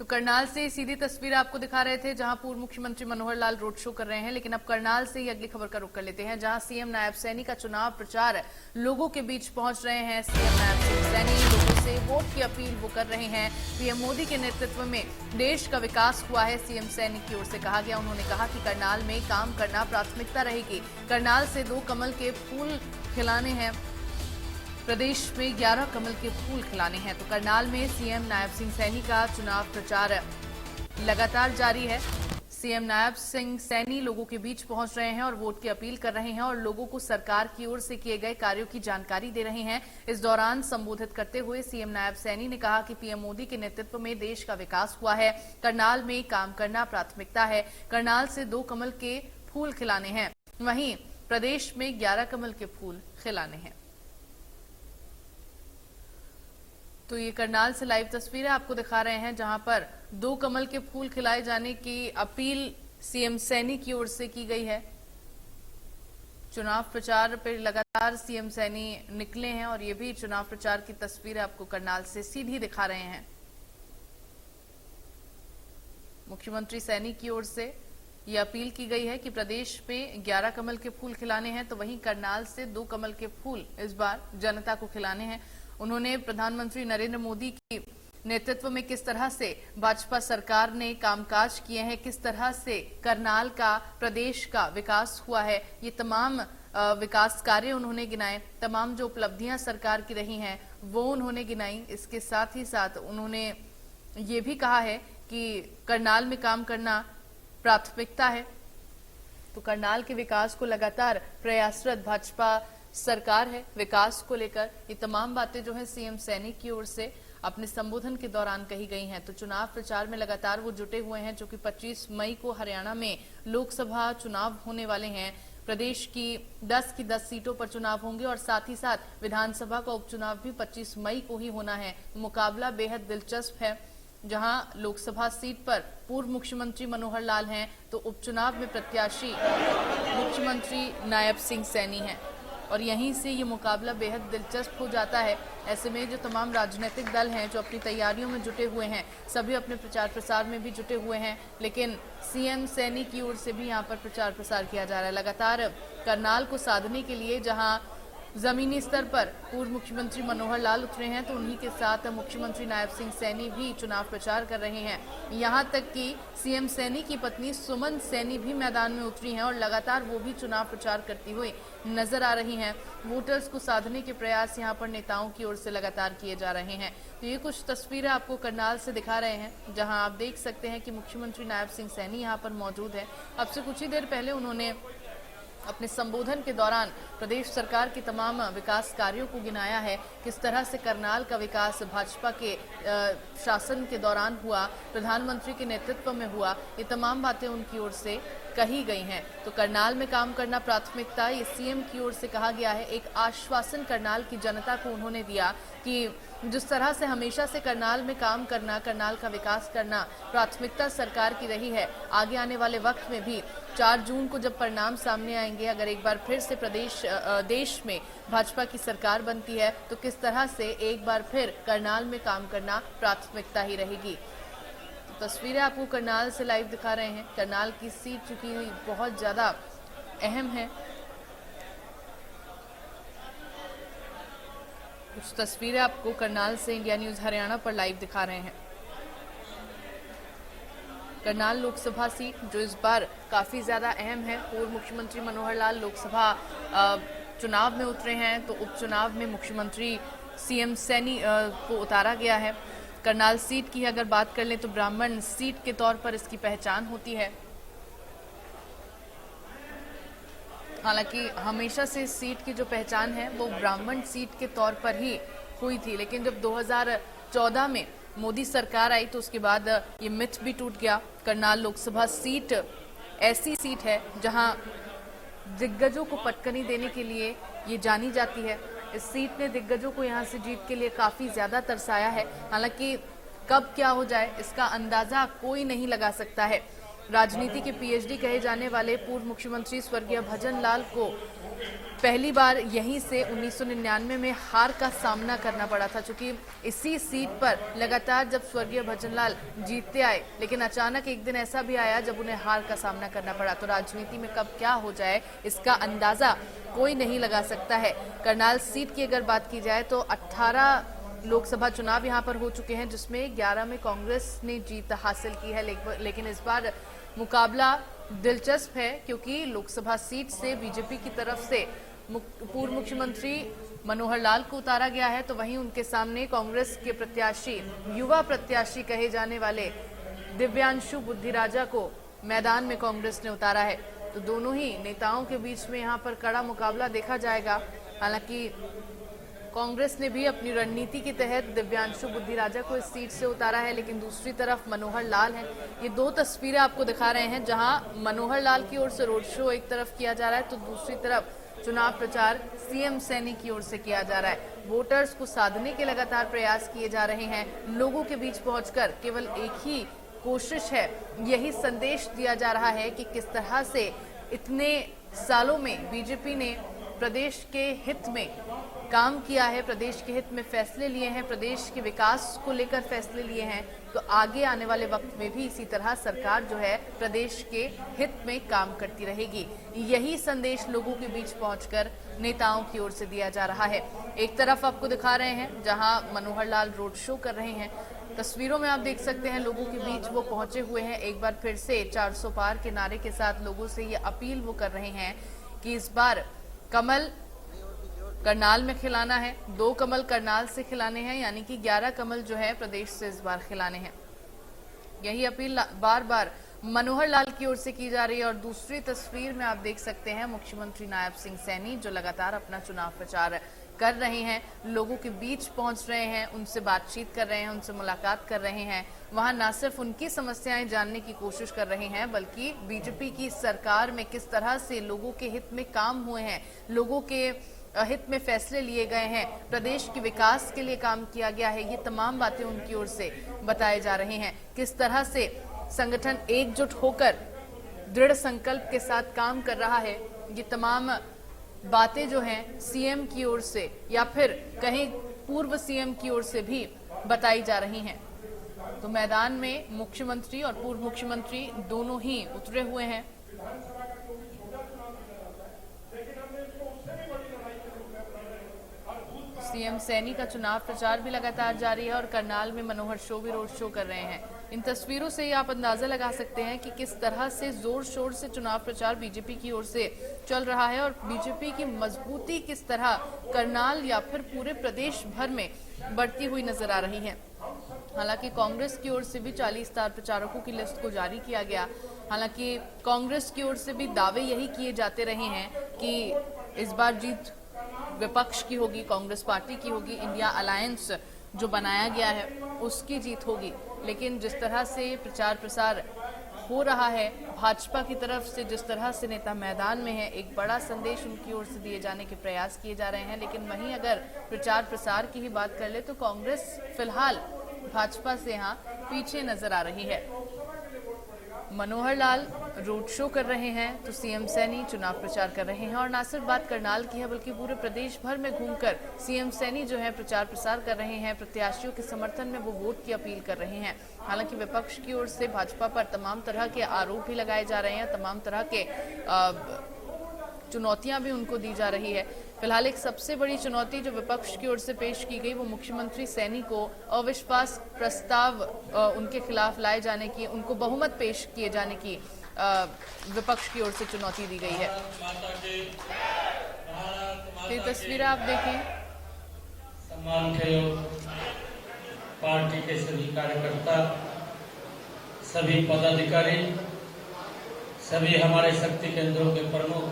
तो करनाल से सीधी तस्वीर आपको दिखा रहे थे जहां पूर्व मुख्यमंत्री मनोहर लाल रोड शो कर रहे हैं, लेकिन अब करनाल से ही अगली खबर का रुख कर लेते हैं जहां सीएम नायब सैनी का चुनाव प्रचार लोगों के बीच पहुंच रहे हैं। सीएम नायब सैनी लोगों से वोट की अपील वो कर रहे हैं। पीएम मोदी के नेतृत्व में देश का विकास हुआ है, सीएम सैनी की ओर से कहा गया। उन्होंने कहा कि करनाल में काम करना प्राथमिकता रहेगी। करनाल से 2 कमल के फूल खिलाने हैं, प्रदेश में 11 कमल के फूल खिलाने हैं। तो करनाल में सीएम नायब सिंह सैनी का चुनाव प्रचार लगातार जारी है। सीएम नायब सिंह सैनी लोगों के बीच पहुंच रहे हैं और वोट की अपील कर रहे हैं और लोगों को सरकार की ओर से किए गए कार्यों की जानकारी दे रहे हैं। इस दौरान संबोधित करते हुए सीएम नायब सैनी ने कहा कि पीएम मोदी के नेतृत्व में देश का विकास हुआ है। करनाल में काम करना प्राथमिकता है। करनाल से 2 कमल के फूल खिलाने हैं, वहीं प्रदेश में 11 कमल के फूल खिलाने हैं। तो ये करनाल से लाइव तस्वीरें आपको दिखा रहे हैं जहां पर 2 कमल के फूल खिलाए जाने की अपील सीएम सैनी की ओर से की गई है। चुनाव प्रचार पर लगातार सीएम सैनी निकले हैं और ये भी चुनाव प्रचार की तस्वीरें आपको करनाल से सीधी दिखा रहे हैं। मुख्यमंत्री सैनी की ओर से ये अपील की गई है कि प्रदेश में 11 कमल के फूल खिलाने हैं, तो वहीं करनाल से 2 कमल के फूल इस बार जनता को खिलाने हैं। उन्होंने प्रधानमंत्री नरेंद्र मोदी के नेतृत्व में किस तरह से भाजपा सरकार ने कामकाज किए हैं, किस तरह से करनाल का, प्रदेश का विकास हुआ है, ये तमाम विकास कार्य उन्होंने गिनाए। तमाम जो उपलब्धियां सरकार की रही हैं वो उन्होंने गिनाई। इसके साथ ही साथ उन्होंने ये भी कहा है कि करनाल में काम करना प्राथमिकता है। तो करनाल के विकास को लगातार प्रयासरत भाजपा सरकार है। विकास को लेकर ये तमाम बातें जो है सीएम सैनी की ओर से अपने संबोधन के दौरान कही गई हैं। तो चुनाव प्रचार में लगातार वो जुटे हुए हैं, जो कि 25 मई को हरियाणा में लोकसभा चुनाव होने वाले हैं। प्रदेश की 10 की 10 सीटों पर चुनाव होंगे और साथ ही साथ विधानसभा का उपचुनाव भी 25 मई को ही होना है। मुकाबला बेहद दिलचस्प है। जहां लोकसभा सीट पर पूर्व मुख्यमंत्री मनोहर लाल हैं, तो उपचुनाव में प्रत्याशी मुख्यमंत्री नायब सिंह सैनी हैं और यहीं से ये मुकाबला बेहद दिलचस्प हो जाता है। ऐसे में जो तमाम राजनीतिक दल हैं जो अपनी तैयारियों में जुटे हुए हैं, सभी अपने प्रचार प्रसार में भी जुटे हुए हैं, लेकिन सीएम सैनी की ओर से भी यहाँ पर प्रचार प्रसार किया जा रहा है। लगातार करनाल को साधने के लिए जहाँ जमीनी स्तर पर पूर्व मुख्यमंत्री मनोहर लाल उतरे हैं, तो उन्हीं के साथ मुख्यमंत्री नायब सिंह सैनी भी चुनाव प्रचार कर रहे हैं। यहां तक कि सीएम सैनी की पत्नी सुमन सैनी भी मैदान में उतरी हैं और लगातार वो भी चुनाव प्रचार करती हुई नजर आ रही हैं। वोटर्स को साधने के प्रयास यहां पर नेताओं की ओर से लगातार किए जा रहे हैं। तो ये कुछ तस्वीरें आपको करनाल से दिखा रहे हैं, जहां आप देख सकते हैं कि मुख्यमंत्री नायब सिंह सैनी यहाँ पर मौजूद है। अब से कुछ ही देर पहले उन्होंने अपने संबोधन के दौरान प्रदेश सरकार के तमाम विकास कार्यों को गिनाया है। किस तरह से करनाल का विकास भाजपा के शासन के दौरान हुआ, प्रधानमंत्री के नेतृत्व में हुआ, ये तमाम बातें उनकी ओर से कही गई हैं। तो करनाल में काम करना प्राथमिकता, ये सीएम की ओर से कहा गया है। एक आश्वासन करनाल की जनता को उन्होंने दिया कि जिस तरह से हमेशा से करनाल में काम करना, करनाल का विकास करना प्राथमिकता सरकार की रही है। आगे आने वाले वक्त में भी 4 जून को जब परिणाम सामने आएंगे, अगर एक बार फिर से देश में भाजपा की सरकार बनती है, तो किस तरह से एक बार फिर करनाल में काम करना प्राथमिकता ही रहेगी। तो तस्वीरें आपको करनाल से लाइव दिखा रहे हैं। करनाल की सीट चूंकि बहुत ज्यादा अहम है। कुछ तस्वीरें आपको करनाल से इंडिया न्यूज हरियाणा पर लाइव दिखा रहे हैं। करनाल लोकसभा सीट जो इस बार काफी ज्यादा अहम है। पूर्व मुख्यमंत्री मनोहर लाल लोकसभा चुनाव में उतरे हैं, तो उपचुनाव में मुख्यमंत्री सीएम सैनी को उतारा गया है। करनाल सीट की अगर बात कर लें तो ब्राह्मण सीट के तौर पर इसकी पहचान होती है। हालांकि हमेशा से इस सीट की जो पहचान है वो ब्राह्मण सीट के तौर पर ही हुई थी, लेकिन जब 2014 में मोदी सरकार आई तो उसके बाद ये मिथ भी टूट गया। करनाल लोकसभा सीट ऐसी सीट है जहां दिग्गजों को पटकनी देने के लिए ये जानी जाती है। इस सीट ने दिग्गजों को यहां से जीत के लिए काफी ज्यादा तरसाया है। हालांकि कब क्या हो जाए इसका अंदाजा कोई नहीं लगा सकता है। राजनीति के पीएचडी कहे जाने वाले पूर्व मुख्यमंत्री स्वर्गीय भजन लाल को पहली बार यहीं से 1999 में हार का सामना करना पड़ा था, क्योंकि इसी सीट पर लगातार जब स्वर्गीय भजनलाल जीतते आए, लेकिन अचानक एक दिन ऐसा भी आया जब उन्हें हार का सामना करना पड़ा। तो राजनीति में कब क्या हो जाए इसका अंदाजा कोई नहीं लगा सकता है। करनाल सीट की अगर बात की जाए तो 18 लोकसभा चुनाव यहां पर हो चुके हैं, जिसमें 11 में कांग्रेस ने जीत हासिल की है, लेकिन इस बार मुकाबला दिलचस्प है, क्योंकि लोकसभा सीट से बीजेपी की तरफ से पूर्व मुख्यमंत्री मनोहर लाल को उतारा गया है, तो वहीं उनके सामने कांग्रेस के प्रत्याशी, युवा प्रत्याशी कहे जाने वाले दिव्यांशु बुद्धिराजा को मैदान में कांग्रेस ने उतारा है। तो दोनों ही नेताओं के बीच में यहां पर कड़ा मुकाबला देखा जाएगा। हालांकि कांग्रेस ने भी अपनी रणनीति के तहत दिव्यांशु बुद्धिराजा को इस सीट से उतारा है, लेकिन दूसरी तरफ मनोहर लाल हैं। ये दो तस्वीरें आपको दिखा रहे हैं, जहां मनोहर लाल की ओर से रोड शो एक तरफ किया जा रहा है, तो दूसरी तरफ चुनाव प्रचार सीएम सैनी की ओर से किया जा रहा है। वोटर्स को साधने के लगातार प्रयास किए जा रहे हैं। लोगों के बीच पहुंचकर केवल एक ही कोशिश है, यही संदेश दिया जा रहा है कि किस तरह से इतने सालों में बीजेपी ने प्रदेश के हित में काम किया है, प्रदेश के हित में फैसले लिए हैं, प्रदेश के विकास को लेकर फैसले लिए हैं। तो आगे आने वाले वक्त में भी इसी तरह सरकार जो है प्रदेश के हित में काम करती रहेगी। यही संदेश लोगों के बीच पहुंचकर नेताओं की ओर से दिया जा रहा है। एक तरफ आपको दिखा रहे हैं जहां मनोहर लाल रोड शो कर रहे हैं, तस्वीरों में आप देख सकते हैं लोगों के बीच वो पहुंचे हुए हैं। एक बार फिर से 400 पार के नारे के साथ लोगों से ये अपील वो कर रहे हैं कि इस बार कमल करनाल में खिलाना है, 2 कमल करनाल से खिलाने हैं, यानी कि 11 कमल जो है प्रदेश से इस बार खिलाने हैं। यही अपील बार बार मनोहर लाल की ओर से की जा रही है। और दूसरी तस्वीर में आप देख सकते हैं मुख्यमंत्री नायब सिंह सैनी जो लगातार अपना चुनाव प्रचार कर रहे हैं, लोगों के बीच पहुंच रहे हैं, उनसे बातचीत कर रहे हैं, उनसे मुलाकात कर रहे हैं। वहां न सिर्फ उनकी समस्याएं जानने की कोशिश कर रहे हैं, बल्कि बीजेपी की सरकार में किस तरह से लोगों के हित में काम हुए हैं, लोगों के हित में फैसले लिए गए हैं, प्रदेश के विकास के लिए काम किया गया है, ये तमाम बातें उनकी ओर से बताए जा रहे हैं। किस तरह से संगठन एकजुट होकर दृढ़ संकल्प के साथ काम कर रहा है, ये तमाम बातें जो हैं सीएम की ओर से या फिर कहीं पूर्व सीएम की ओर से भी बताई जा रही हैं। तो मैदान में मुख्यमंत्री और पूर्व मुख्यमंत्री दोनों ही उतरे हुए हैं। सीएम सैनी का चुनाव प्रचार भी लगातार जारी है और करनाल में मनोहर शो भी रोड शो कर रहे हैं। इन तस्वीरों से ही आप अंदाजा लगा सकते हैं कि किस तरह से जोर शोर से चुनाव प्रचार बीजेपी की ओर से चल रहा है और बीजेपी की मजबूती किस तरह करनाल या फिर पूरे प्रदेश भर में बढ़ती हुई नजर आ रही है। हालांकि कांग्रेस की ओर से भी 40 स्टार प्रचारकों की लिस्ट को जारी किया गया। हालांकि कांग्रेस की ओर से भी दावे यही किए जाते रहे हैं कि इस बार जीत विपक्ष की होगी, कांग्रेस पार्टी की होगी, इंडिया अलायंस जो बनाया गया है उसकी जीत होगी। लेकिन जिस तरह से प्रचार प्रसार हो रहा है, भाजपा की तरफ से जिस तरह से नेता मैदान में है, एक बड़ा संदेश उनकी ओर से दिए जाने के प्रयास किए जा रहे हैं। लेकिन वहीं अगर प्रचार प्रसार की ही बात कर ले तो कांग्रेस फिलहाल भाजपा से यहाँ पीछे नजर आ रही है। मनोहर लाल रोड शो कर रहे हैं तो सीएम सैनी चुनाव प्रचार कर रहे हैं। और न सिर्फ बात करनाल की है बल्कि पूरे प्रदेश भर में घूमकर सीएम सैनी जो है प्रचार प्रसार कर रहे हैं, प्रत्याशियों के समर्थन में वो वोट की अपील कर रहे हैं। हालांकि विपक्ष की ओर से भाजपा पर तमाम तरह के आरोप भी लगाए जा रहे हैं, तमाम तरह के चुनौतियां भी उनको दी जा रही है। फिलहाल एक सबसे बड़ी चुनौती जो विपक्ष की ओर से पेश की गई वो मुख्यमंत्री सैनी को अविश्वास प्रस्ताव उनके खिलाफ लाए जाने की, उनको बहुमत पेश किए जाने की विपक्ष की ओर से चुनौती दी गई है। ये तस्वीरें आप देखें। सम्मान के पार्टी के सभी कार्यकर्ता, सभी पदाधिकारी, सभी हमारे शक्ति केंद्रों के प्रमुख,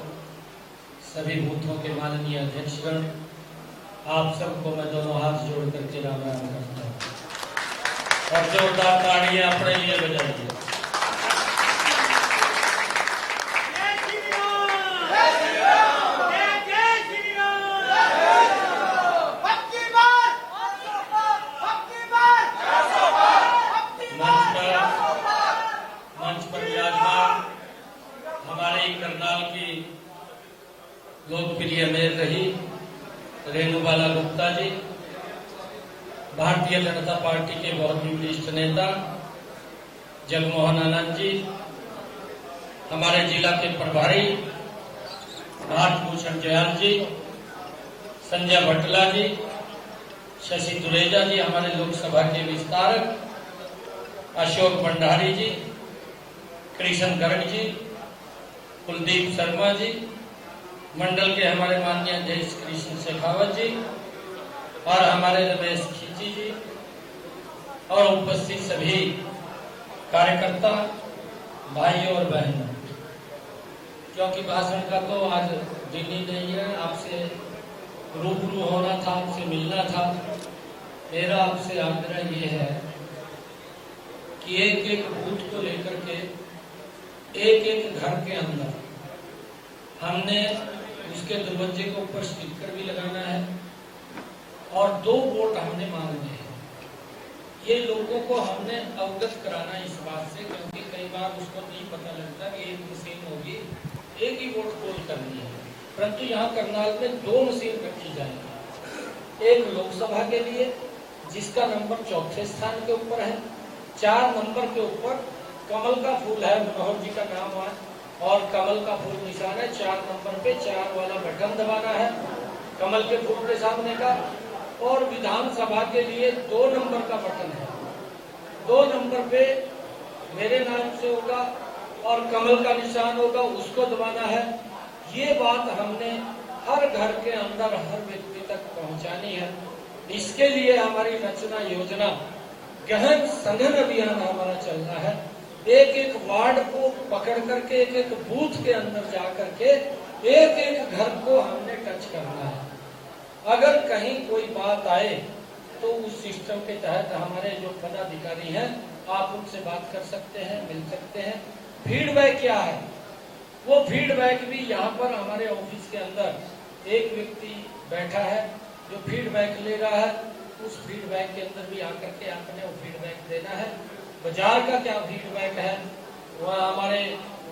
सभी बूथों के माननीय अध्यक्षगण, आप सबको मैं दोनों हाथ जोड़ करके राम राम करता हूँ और जोरदार तालियां अपने लिए बजाइए। मंच पर विराजमान हमारे करनाल की लोकप्रिय मेयर रही रेणुबाला गुप्ता जी, भारतीय जनता पार्टी के बहुत ही वरिष्ठ नेता जगमोहन आनंद जी, हमारे जिला के प्रभारी राजभूषण जयाल जी, संजय भटला जी, शशि दुरेजा जी, हमारे लोकसभा के विस्तारक अशोक भंडारी जी, कृष्ण गर्ग जी, कुलदीप शर्मा जी, मंडल के हमारे माननीय अध्यक्ष कृष्ण शेखावत जी और हमारे रमेश खींची जी और उपस्थित सभी कार्यकर्ता भाइयों और बहनों, क्योंकि भाषण का तो आज दिन ही नहीं है, आपसे रूबरू होना था, आपसे मिलना था। मेरा आपसे आग्रह ये है कि एक एक बूथ को लेकर के एक एक घर के अंदर हमने उसके दरवाजे के ऊपर स्टिकर भी लगाना है और 2 वोट हमने मांगने हैं। ये लोगों को हमने अवगत कराना इस बात से, क्योंकि कई बार उसको नहीं पता लगता कि एक मशीन होगी, एक ही वोट पोल करनी है, परंतु यहाँ करनाल में 2 मशीन रखी जाएगी। एक लोकसभा के लिए जिसका नंबर 4थे स्थान के ऊपर है, 4 नंबर के ऊपर कमल का फूल है, मनोहर जी का नाम है और कमल का फूल निशान है। 4 नंबर पे 4 वाला बटन दबाना है कमल के फूल के सामने का। और विधानसभा के लिए 2 नंबर का बटन है, 2 नंबर पे मेरे नाम से होगा और कमल का निशान होगा, उसको दबाना है। ये बात हमने हर घर के अंदर हर व्यक्ति तक पहुंचानी है। इसके लिए हमारी रचना योजना गहन सघन अभियान हमारा चल रहा है। एक एक वार्ड को पकड़ करके एक एक बूथ के अंदर जा करके एक एक घर को हमने टच करना है। अगर कहीं कोई बात आए तो उस सिस्टम के तहत हमारे जो पदाधिकारी हैं आप उनसे बात कर सकते हैं, मिल सकते हैं। फीडबैक क्या है, वो फीडबैक भी यहाँ पर हमारे ऑफिस के अंदर एक व्यक्ति बैठा है जो फीडबैक ले रहा है। उस फीडबैक के अंदर भी आकर के आपने वो फीडबैक देना है। बाजार का क्या फीडबैक है, वह हमारे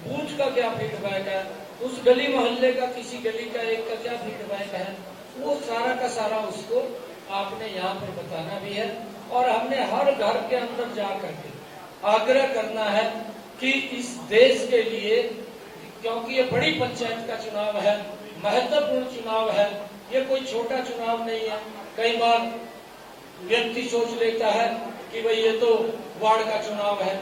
बूथ का क्या फीडबैक है, उस गली मोहल्ले का किसी गली का एक का क्या फीडबैक है, वो सारा का सारा उसको आपने यहाँ पर बताना भी है। और हमने हर घर के अंदर जा करके आग्रह करना है कि इस देश के लिए, क्योंकि ये बड़ी पंचायत का चुनाव है, महत्वपूर्ण चुनाव है, ये कोई छोटा चुनाव नहीं है। कई बार व्यक्ति सोच लेता है कि भाई ये तो वार्ड का चुनाव है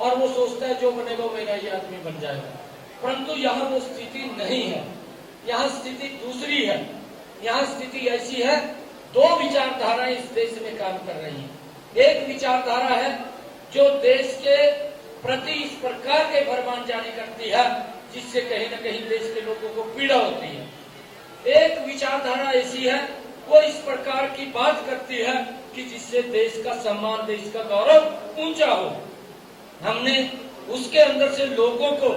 और वो सोचता है जो बनेगा मेरा ये आदमी बन जाएगा, परंतु यहाँ वो स्थिति नहीं है। यहाँ स्थिति दूसरी है। यहाँ स्थिति ऐसी है, 2 विचारधाराएं इस देश में काम कर रही हैं। एक विचारधारा है जो देश के प्रति इस प्रकार के फरमान जारी करती है जिससे कहीं न कहीं देश के लोगों को पीड़ा होती है। एक विचारधारा ऐसी है वो इस प्रकार की बात करती है कि जिससे देश का सम्मान, देश का गौरव ऊंचा हो। हमने उसके अंदर से लोगों को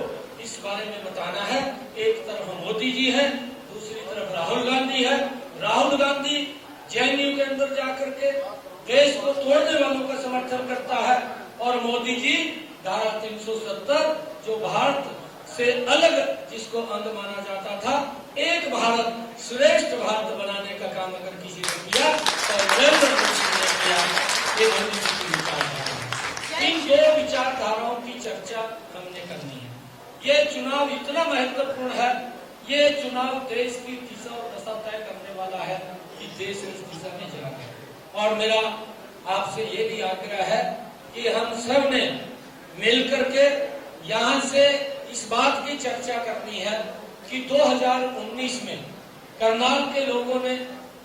इस बारे में बताना है। एक तरफ मोदी जी हैं, दूसरी तरफ राहुल गांधी है। राहुल गांधी जेएनयू के अंदर जाकर के देश को तोड़ने वालों का समर्थन करता है और मोदी जी धारा 370 जो भारत से अलग जिसको अंग माना जाता था, एक भारत श्रेष्ठ भारत बनाने का काम अगर किसी ने किया तो नरेंद्र मोदी ने किया। ये मोदी जी की विचारधारा है। इन 2 विचारधाराओं की चर्चा हमने करनी है। ये चुनाव इतना महत्वपूर्ण है, ये चुनाव देश की दिशा और दशा तय करने वाला है कि देश इस दिशा में जा रहा है। और मेरा आपसे ये भी आग्रह है कि हम सब ने मिलकर के यहाँ से इस बात की चर्चा करनी है कि 2019 में करनाल के लोगों ने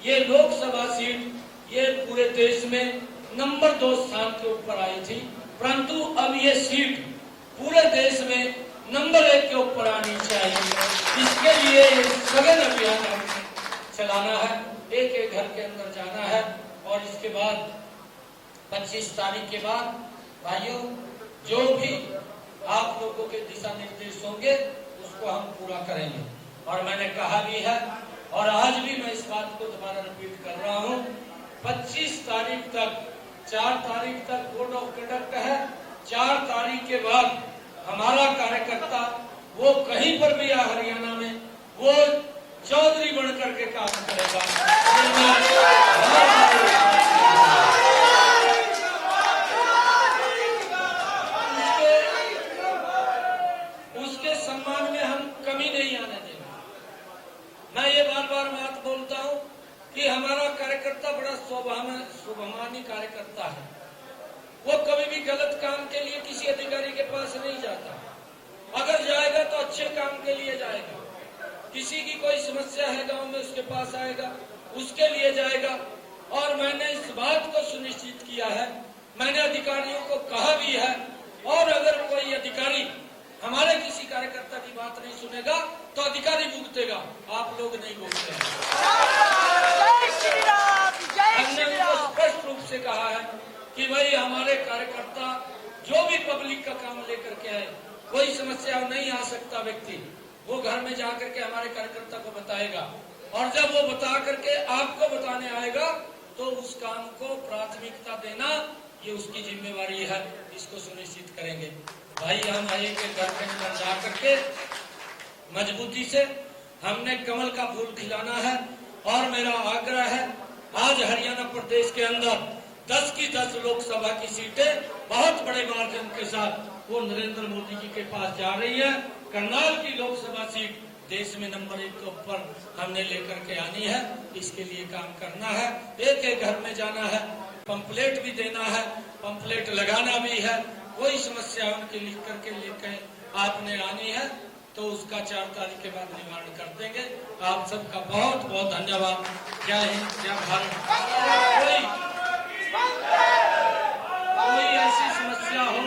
ये लोकसभा सीट ये पूरे देश में नंबर 2 स्थान के ऊपर आई थी, परंतु अब ये सीट पूरे देश में नंबर 1 के ऊपर आनी चाहिए। इसके लिए सघन अभियान चलाना है, एक एक घर के अंदर जाना है और इसके बाद 25 तारीख के बाद भाइयों जो भी आप लोगों के दिशा निर्देश होंगे उसको हम पूरा करेंगे। और मैंने कहा भी है और आज भी मैं इस बात को दोबारा रिपीट कर रहा हूँ, 25 तारीख तक 4 तारीख तक कोड ऑफ कंडक्ट है। 4 तारीख के बाद हमारा कार्यकर्ता वो कहीं पर भी या हरियाणा में वो चौधरी बन करके काम करेगा। उसके सम्मान में हम कमी नहीं आने देंगे। मैं ये बार बार बात बोलता हूँ कि हमारा कार्यकर्ता बड़ा स्वाभिमानी कार्यकर्ता है। वो कभी भी गलत काम के लिए किसी अधिकारी के पास नहीं जाता। अगर जाएगा तो अच्छे काम के लिए जाएगा। किसी की कोई समस्या है गांव में, उसके पास आएगा, उसके लिए जाएगा। और मैंने इस बात को सुनिश्चित किया है, मैंने अधिकारियों को कहा भी है, और अगर कोई अधिकारी हमारे किसी कार्यकर्ता की बात नहीं सुनेगा तो अधिकारी भुगतेगा, आप लोग नहीं भुगते हैं। हमने उनको स्पष्ट रूप से कहा है कि भाई हमारे कार्यकर्ता जो भी पब्लिक का काम लेकर के आए, कोई समस्या नहीं आ सकता व्यक्ति, वो घर में जाकर के हमारे कार्यकर्ता को बताएगा, और जब वो बता करके आपको बताने आएगा तो उस काम को प्राथमिकता देना ये उसकी जिम्मेवारी है। इसको सुनिश्चित करेंगे। भाई हम एक घर के अंदर जा करके मजबूती से हमने कमल का फूल खिलाना है। और मेरा आग्रह है, आज हरियाणा प्रदेश के अंदर 10 की 10 लोकसभा की सीटें बहुत बड़े मार्जिन के साथ वो नरेंद्र मोदी जी के पास जा रही है। करनाल की लोकसभा सीट देश में नंबर 1 के ऊपर हमने लेकर के आनी है। इसके लिए काम करना है, एक एक घर में जाना है, पंपलेट भी देना है, पंपलेट लगाना भी है। कोई समस्या उनके लिख करके लेकर आपने आनी है तो उसका 4 तारीख के बाद निवारण कर देंगे। आप सबका बहुत बहुत धन्यवाद। जय हिंद, जय भारत। कोई ऐसी समस्या हो